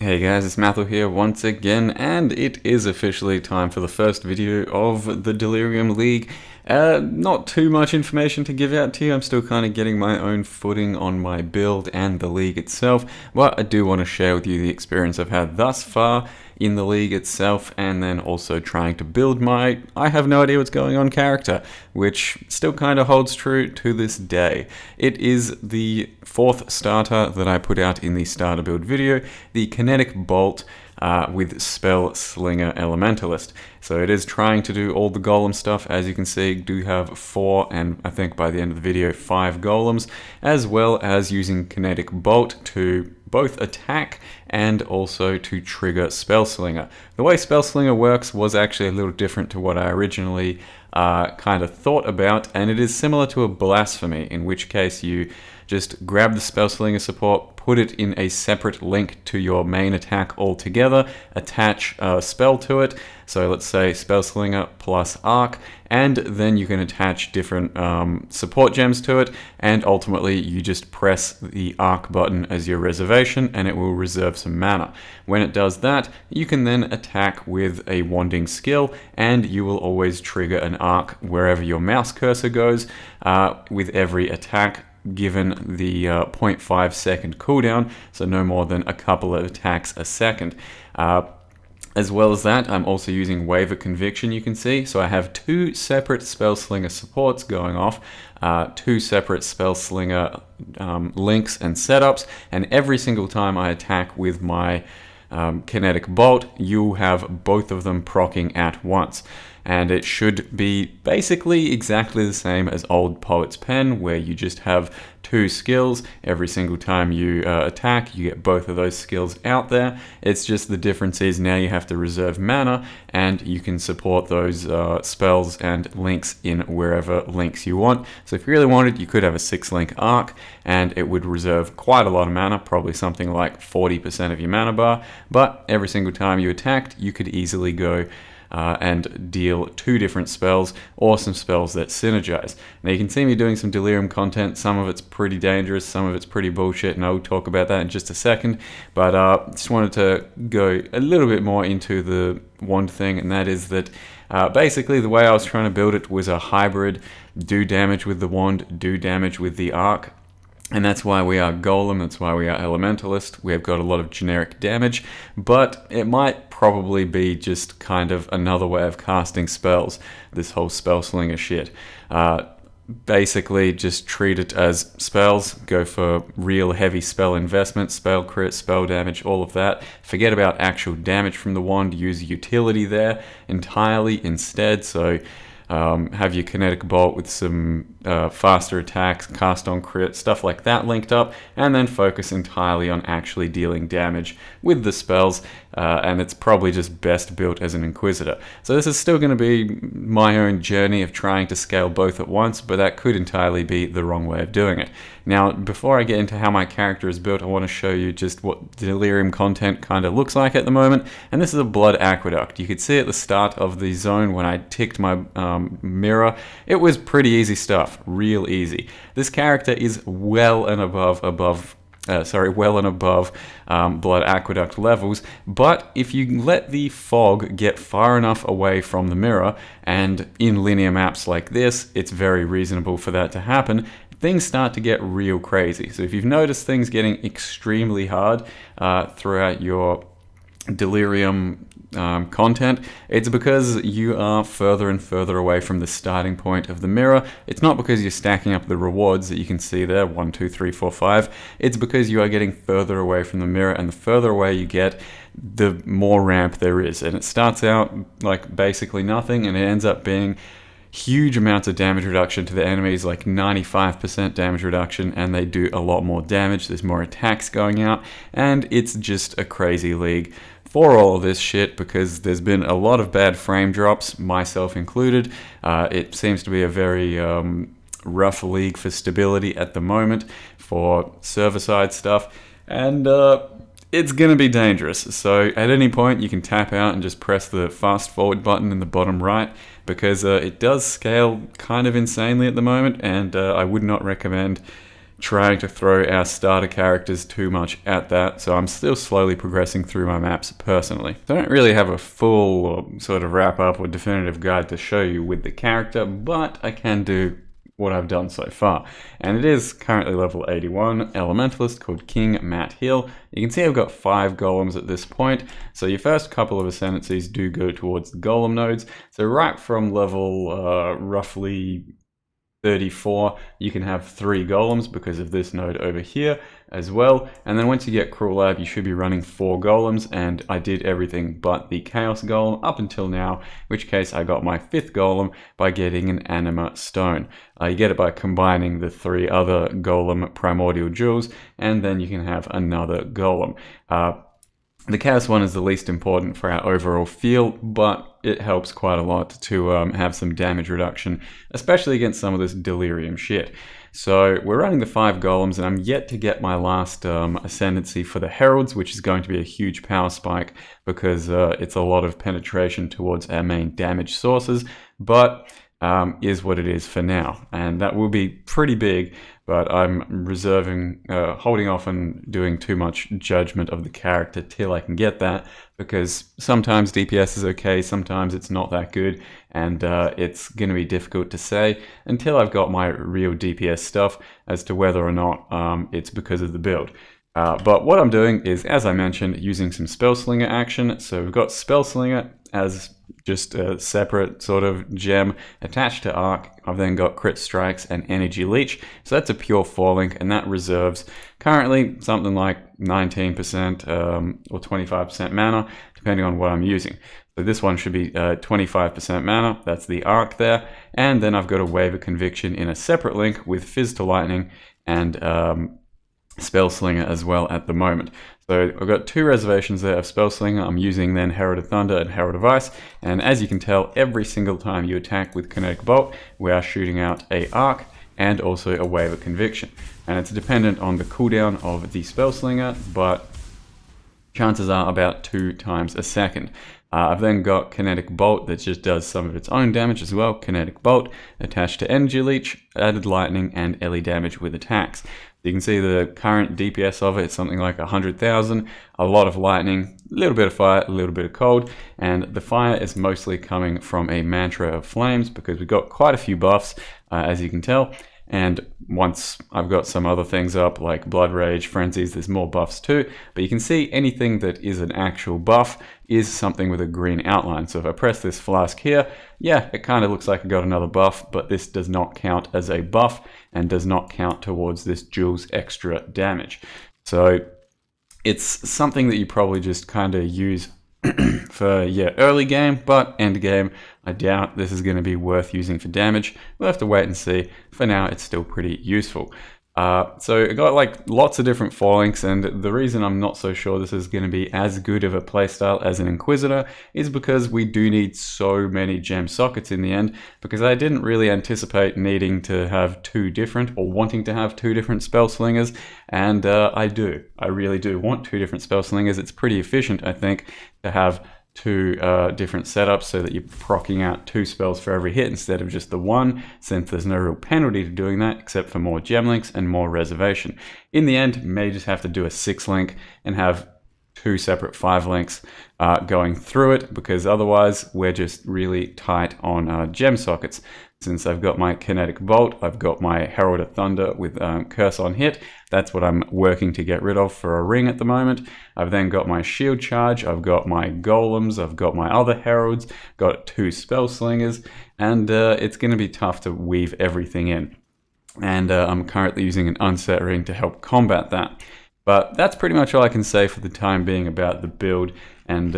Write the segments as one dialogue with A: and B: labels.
A: Hey guys, it's Matthew here once again, and it is officially time for the first video of the Delrium League. Not too much information to give out to you. I'm still kind of getting my own footing on my build and the league itself, but I do want to share with you the experience I've had thus far in the league itself, and then also trying to build my I have no idea what's going on character, which still kind of holds true to this day. It is the fourth starter that I put out in the starter build video, the Kinetic Bolt with Spellslinger Elementalist. So it is trying to do all the golem stuff. As you can see, do have 4, and I think by the end of the video 5 golems, as well as using Kinetic Bolt to both attack and also to trigger Spellslinger. The way Spellslinger works was actually a little different to what I originally kind of thought about, and it is similar to a blasphemy, in which case you just grab the Spellslinger support, put it in a separate link to your main attack altogether, attach a spell to it, so let's say Spellslinger plus Arc, and then you can attach different support gems to it, and ultimately you just press the Arc button as your reservation and it will reserve some mana. When it does that, you can then attack with a wanding skill, and you will always trigger an Arc wherever your mouse cursor goes with every attack, given the 0.5 second cooldown, so no more than a couple of attacks a second. As well as that, I'm also using Wave of Conviction, you can see. So I have 2 separate Spellslinger supports going off, 2 separate Spellslinger links and setups, and every single time I attack with my Kinetic Bolt, you have both of them proccing at once. And it should be basically exactly the same as old Poet's Pen, where you just have 2 skills. Every single time you attack, you get both of those skills out there. It's just the difference is now you have to reserve mana, and you can support those spells and links in wherever links you want. So if you really wanted, you could have a 6-link Arc, and it would reserve quite a lot of mana, probably something like 40% of your mana bar. But every single time you attacked, you could easily go and deal 2 different spells, or some spells that synergize. Now you can see me doing some Delrium content. Some of it's pretty dangerous, some of it's pretty bullshit, and I'll talk about that in just a second. But just wanted to go a little bit more into the wand thing, and that is that basically the way I was trying to build it was a hybrid: do damage with the wand, do damage with the Arc. And that's why we are Golem, that's why we are Elementalist. We have got a lot of generic damage, but it might probably be just kind of another way of casting spells, this whole Spellslinger shit. Basically, just treat it as spells, go for real heavy spell investment, spell crit, spell damage, all of that. Forget about actual damage from the wand, use utility there entirely instead. So have your Kinetic Bolt with some faster attacks, cast on crit, stuff like that linked up, and then focus entirely on actually dealing damage with the spells, and it's probably just best built as an Inquisitor. So this is still going to be my own journey of trying to scale both at once, but that could entirely be the wrong way of doing it. Now, before I get into how my character is built, I want to show you just what Delrium content kind of looks like at the moment, and this is a Blood Aqueduct. You could see at the start of the zone when I ticked my mirror, it was pretty easy stuff, real easy. This character is well and above Blood Aqueduct levels, but if you let the fog get far enough away from the mirror, and in linear maps like this, it's very reasonable for that to happen, things start to get real crazy. So if you've noticed things getting extremely hard throughout your Delrium content, it's because you are further and further away from the starting point of the mirror. It's not because you're stacking up the rewards that you can see there, 1, 2, 3, 4, 5. It's because you are getting further away from the mirror, and the further away you get, the more ramp there is. And it starts out like basically nothing, and it ends up being huge amounts of damage reduction to the enemies, like 95% damage reduction, and they do a lot more damage. There's more attacks going out, and it's just a crazy league for all of this shit, because there's been a lot of bad frame drops, myself included. It seems to be a very rough league for stability at the moment for server-side stuff, and it's going to be dangerous. So at any point you can tap out and just press the fast forward button in the bottom right, because it does scale kind of insanely at the moment, and I would not recommend trying to throw our starter characters too much at that, so I'm still slowly progressing through my maps personally. I don't really have a full sort of wrap up or definitive guide to show you with the character, but I can do what I've done so far. And it is currently level 81, Elementalist called King Matt Hill. You can see I've got 5 golems at this point, so your first couple of ascendancies do go towards the golem nodes. So right from level roughly 34, you can have 3 golems because of this node over here as well. And then once you get Cruel Lab, you should be running 4 golems, and I did everything but the Chaos Golem up until now, in which case I got my 5th golem by getting an Anima Stone. You get it by combining the 3 other golem primordial jewels, and then you can have another golem. The Chaos one is the least important for our overall feel, but it helps quite a lot to have some damage reduction, especially against some of this Delrium shit. So we're running the 5 golems, and I'm yet to get my last ascendancy for the Heralds, which is going to be a huge power spike because it's a lot of penetration towards our main damage sources, but is what it is for now. And that will be pretty big, but I'm reserving, holding off on doing too much judgment of the character till I can get that, because sometimes DPS is okay, sometimes it's not that good, and it's going to be difficult to say until I've got my real DPS stuff as to whether or not it's because of the build. But what I'm doing is, as I mentioned, using some Spellslinger action. So we've got Spellslinger as just a separate sort of gem attached to Arc. I've then got Crit Strikes and Energy Leech. So that's a pure 4-link, and that reserves currently something like 19% or 25% mana, depending on what I'm using. So this one should be 25% mana, that's the Arc there. And then I've got a Wave of Conviction in a separate link with Fizz to Lightning and Spellslinger as well at the moment. So I've got 2 reservations there of Spellslinger. I'm using then Herald of Thunder and Herald of Ice, and as you can tell, every single time you attack with Kinetic Bolt, we are shooting out a Arc and also a Wave of Conviction. And it's dependent on the cooldown of the Spellslinger, but chances are about 2 times a second. I've then got Kinetic Bolt that just does some of its own damage as well. Kinetic Bolt attached to Energy Leech, added Lightning, and LE damage with attacks. You can see the current DPS of it, it's something like 100,000, a lot of lightning, a little bit of fire, a little bit of cold, and the fire is mostly coming from a Mantra of Flames because we've got quite a few buffs, as you can tell. And once I've got some other things up like Blood Rage, Frenzies, there's more buffs too. But you can see anything that is an actual buff is something with a green outline. So if I press this flask here, yeah, it kind of looks like I got another buff, but this does not count as a buff and does not count towards this Jules extra damage. So it's something that you probably just kind of use for, yeah, early game, but end game, I doubt this is going to be worth using for damage. We'll have to wait and see. For now, it's still pretty useful. So I got like lots of different 4-links, and the reason I'm not so sure this is going to be as good of a playstyle as an Inquisitor is because we do need so many gem sockets in the end, because I didn't really anticipate needing to have 2 different or wanting to have 2 different Spellslingers, and I really do want 2 different Spellslingers. It's pretty efficient, I think, to have 2 different setups so that you're proccing out 2 spells for every hit instead of just the 1, since there's no real penalty to doing that except for more gem links and more reservation. In the end, you may just have to do a 6-link and have 2 separate 5-links going through it, because otherwise we're just really tight on gem sockets. Since I've got my Kinetic Bolt, I've got my Herald of Thunder with Curse on Hit. That's what I'm working to get rid of for a ring at the moment. I've then got my Shield Charge, I've got my Golems, I've got my other Heralds, got 2 Spellslingers, and it's going to be tough to weave everything in. And I'm currently using an Unset Ring to help combat that. But that's pretty much all I can say for the time being about the build and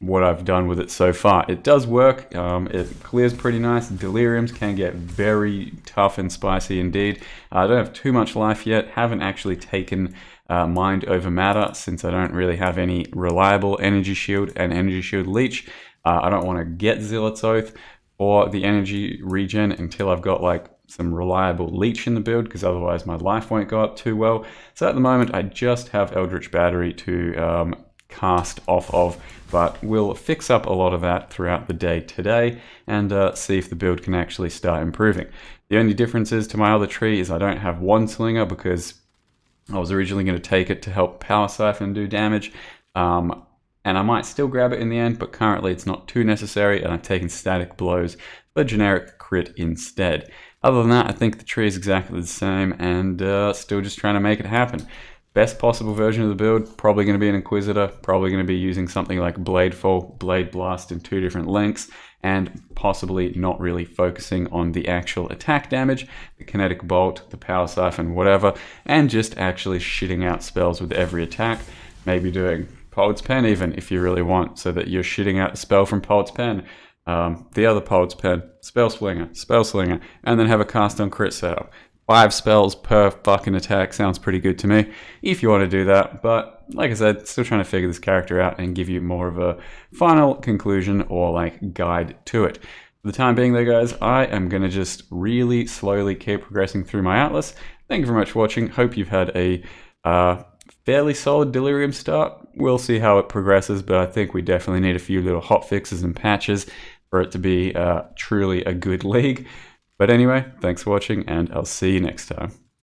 A: what I've done with it so far. It does work, it clears pretty nice. Deliriums can get very tough and spicy indeed. I don't have too much life yet, haven't actually taken Mind over Matter since I don't really have any reliable Energy Shield and Energy Shield Leech. I don't want to get Zealot's Oath or the Energy Regen until I've got like some reliable leech in the build, because otherwise my life won't go up too well. So at the moment I just have Eldritch Battery to cast off of, but we'll fix up a lot of that throughout the day today and see if the build can actually start improving. The only differences to my other tree is I don't have one slinger because I was originally going to take it to help power siphon do damage, and I might still grab it in the end, but currently it's not too necessary, and I've taken static blows for generic crit instead. Other than that, I think the tree is exactly the same, and still just trying to make it happen. Best possible version of the build, probably going to be an Inquisitor, probably going to be using something like Bladefall, Blade Blast in 2 different lengths, and possibly not really focusing on the actual attack damage, the Kinetic Bolt, the Power Siphon, whatever, and just actually shitting out spells with every attack. Maybe doing Poet's Pen even, if you really want, so that you're shitting out a spell from Poet's Pen, the other Poet's Pen, Spellslinger, and then have a cast on crit setup. 5 spells per fucking attack sounds pretty good to me, if you want to do that, but like I said, still trying to figure this character out and give you more of a final conclusion or like guide to it. For the time being though guys, I am going to just really slowly keep progressing through my Atlas. Thank you very much for watching, hope you've had a fairly solid Delirium start. We'll see how it progresses, but I think we definitely need a few little hot fixes and patches for it to be truly a good league. But anyway, thanks for watching, and I'll see you next time.